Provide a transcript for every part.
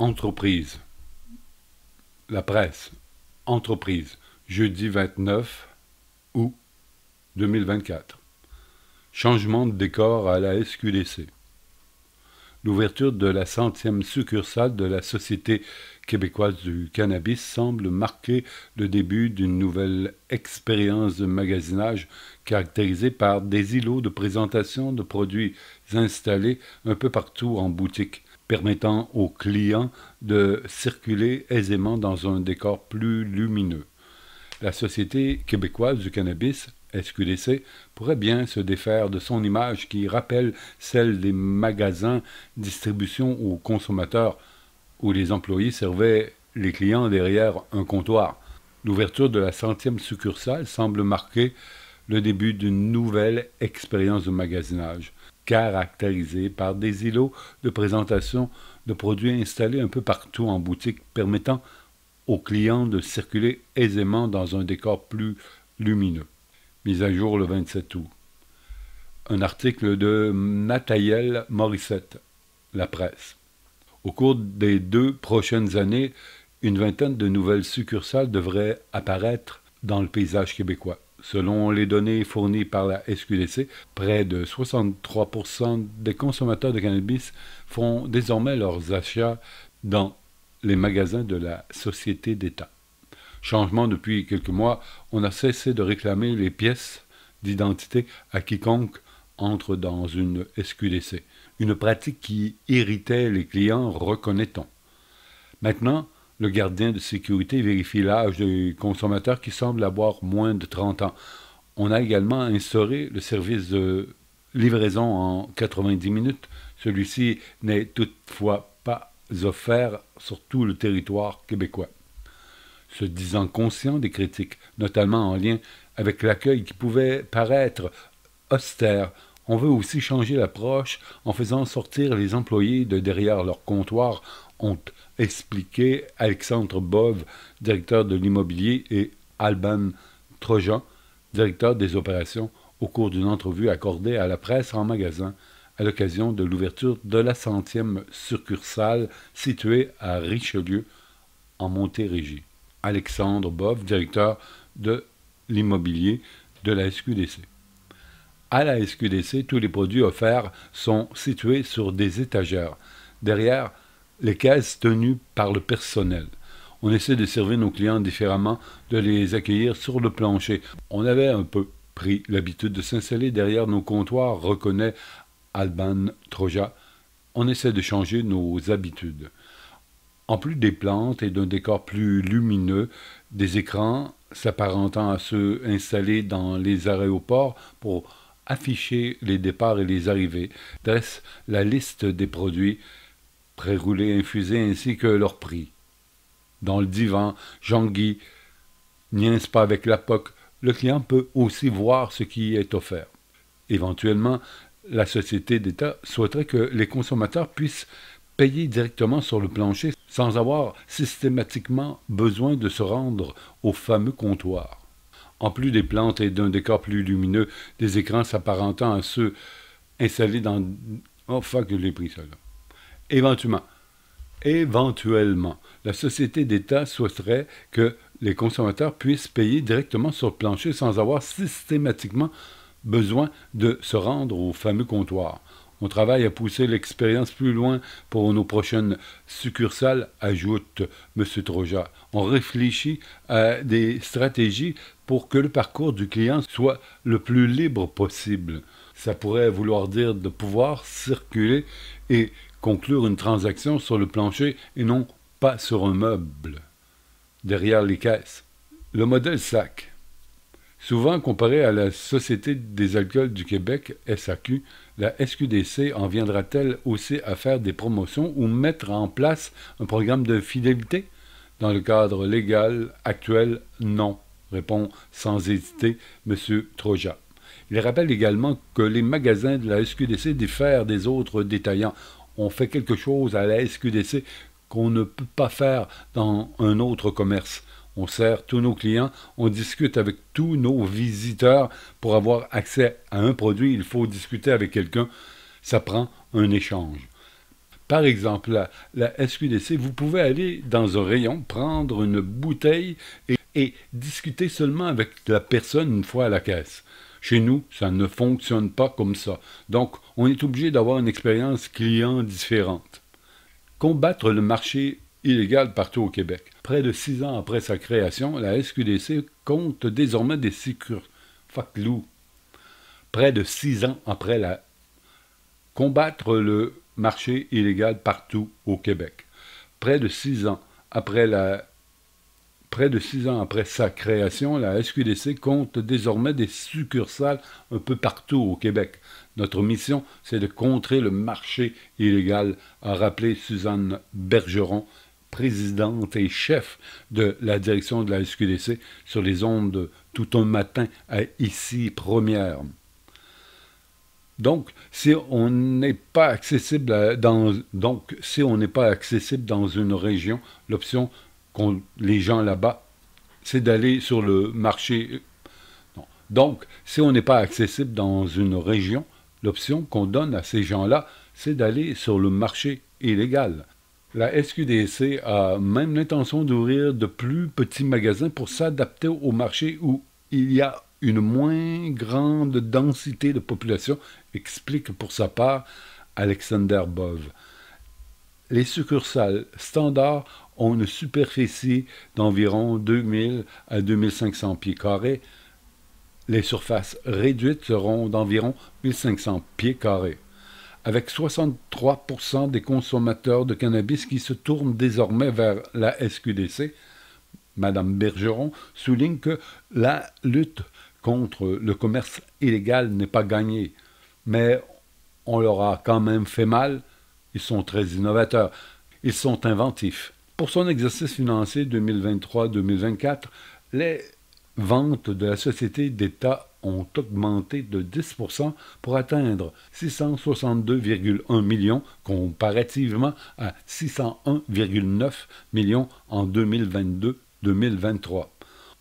Entreprise. La presse. Entreprise. Jeudi 29 août 2024. Changement de décor à la SQDC. L'ouverture de la 100e succursale de la Société québécoise du cannabis semble marquer le début d'une nouvelle expérience de magasinage caractérisée par des îlots de présentation de produits installés un peu partout en boutique, permettant aux clients de circuler aisément dans un décor plus lumineux. La Société québécoise du cannabis, SQDC, pourrait bien se défaire de son image qui rappelle celle des magasins distribution aux consommateurs où les employés servaient les clients derrière un comptoir. L'ouverture de la 100e succursale semble marquer le début d'une nouvelle expérience de magasinage, caractérisée par des îlots de présentation de produits installés un peu partout en boutique, permettant aux clients de circuler aisément dans un décor plus lumineux. Mise à jour le 27 août. Un article de Nathaël Morissette, La Presse. Au cours des 2 prochaines années, une vingtaine de nouvelles succursales devraient apparaître dans le paysage québécois. Selon les données fournies par la SQDC, près de 63% des consommateurs de cannabis font désormais leurs achats dans les magasins de la Société d'État. Changement depuis quelques mois, on a cessé de réclamer les pièces d'identité à quiconque entre dans une SQDC. Une pratique qui irritait les clients, reconnaît-on. Maintenant, le gardien de sécurité vérifie l'âge des consommateurs qui semblent avoir moins de 30 ans. On a également instauré le service de livraison en 90 minutes. Celui-ci n'est toutefois pas offert sur tout le territoire québécois. Se disant conscient des critiques, notamment en lien avec l'accueil qui pouvait paraître austère, on veut aussi changer l'approche en faisant sortir les employés de derrière leur comptoir, ont expliqué Alexandre Bove, directeur de l'immobilier, et Alban Trojan, directeur des opérations, au cours d'une entrevue accordée à la presse en magasin à l'occasion de l'ouverture de la 100e succursale située à Richelieu, en Montérégie. Alexandre Bove, directeur de l'immobilier de la SQDC. À la SQDC, tous les produits offerts sont situés sur des étagères, derrière les caisses tenues par le personnel. On essaie de servir nos clients différemment, de les accueillir sur le plancher. On avait un peu pris l'habitude de s'installer derrière nos comptoirs, reconnaît Alban Troja. On essaie de changer nos habitudes. En plus des plantes et d'un décor plus lumineux, des écrans s'apparentant à ceux installés dans les aéroports pour afficher les départs et les arrivées, dressent la liste des produits pré-roulés, infusés ainsi que leur prix. Dans le divan, Jean-Guy niaise pas avec la POC, le client peut aussi voir ce qui est offert. Éventuellement, la Société d'État souhaiterait que les consommateurs puissent payer directement sur le plancher sans avoir systématiquement besoin de se rendre au fameux comptoir. En plus des plantes et d'un décor plus lumineux, des écrans s'apparentant à ceux installés dans... Oh fuck, je l'ai pris ça là. Éventuellement, la Société d'État souhaiterait que les consommateurs puissent payer directement sur le plancher sans avoir systématiquement besoin de se rendre au fameux comptoir. On travaille à pousser l'expérience plus loin pour nos prochaines succursales, ajoute M. Troja. On réfléchit à des stratégies pour que le parcours du client soit le plus libre possible. Ça pourrait vouloir dire de pouvoir circuler et conclure une transaction sur le plancher et non pas sur un meuble, derrière les caisses. Le modèle SAQ. Souvent comparé à la Société des alcools du Québec, SAQ, la SQDC en viendra-t-elle aussi à faire des promotions ou mettre en place un programme de fidélité? Dans le cadre légal actuel, non, répond sans hésiter M. Troja. Il rappelle également que les magasins de la SQDC diffèrent des autres détaillants. On fait quelque chose à la SQDC qu'on ne peut pas faire dans un autre commerce. On sert tous nos clients, on discute avec tous nos visiteurs. Pour avoir accès à un produit, il faut discuter avec quelqu'un. Ça prend un échange. Par exemple, la SQDC, vous pouvez aller dans un rayon, prendre une bouteille et discuter seulement avec la personne une fois à la caisse. Chez nous, ça ne fonctionne pas comme ça. Donc, on est obligé d'avoir une expérience client différente. Combattre le marché illégal partout au Québec. Près de 6 ans après sa création, la SQDC compte désormais des succursales. Près de 6 ans après la... Combattre le marché illégal partout au Québec. Près de 6 ans après sa création, la SQDC compte désormais des succursales un peu partout au Québec. Notre mission, c'est de contrer le marché illégal, a rappelé Suzanne Bergeron, présidente et chef de la direction de la SQDC, sur les ondes de Tout un matin à Ici Première. Donc, si on n'est pas accessible dans une région, l'option qu'ont les gens là-bas, c'est d'aller sur le marché. Non. Donc, si on n'est pas accessible dans une région, l'option qu'on donne à ces gens-là, c'est d'aller sur le marché illégal. La SQDC a même l'intention d'ouvrir de plus petits magasins pour s'adapter au marché où il y a une moins grande densité de population, explique pour sa part Alexander Bove. Les succursales standards ont une superficie d'environ 2000 à 2500 pieds carrés. Les surfaces réduites seront d'environ 1500 pieds carrés. Avec 63% des consommateurs de cannabis qui se tournent désormais vers la SQDC, Mme Bergeron souligne que la lutte contre le commerce illégal n'est pas gagnée, mais on leur a quand même fait mal. Ils sont très innovateurs, ils sont inventifs. Pour son exercice financier 2023-2024, les ventes de la société d'État ont augmenté de 10% pour atteindre 662,1 millions comparativement à 601,9 millions en 2022-2023.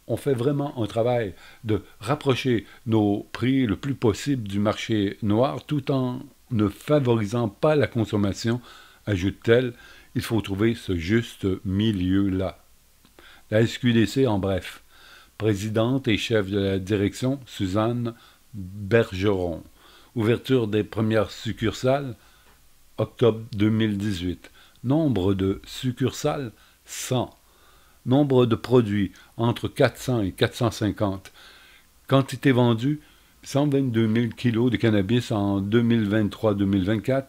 On fait vraiment un travail de rapprocher nos prix le plus possible du marché noir tout en ne favorisant pas la consommation, ajoute-t-elle. Il faut trouver ce juste milieu-là. La SQDC, en bref. Présidente et chef de la direction, Suzanne Bergeron. Ouverture des premières succursales, octobre 2018. Nombre de succursales, 100. Nombre de produits, entre 400 et 450. Quantité vendue, 122 000 kilos de cannabis en 2023-2024,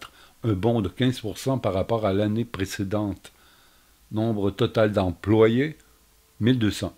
un bond de 15% par rapport à l'année précédente. Nombre total d'employés, 1200.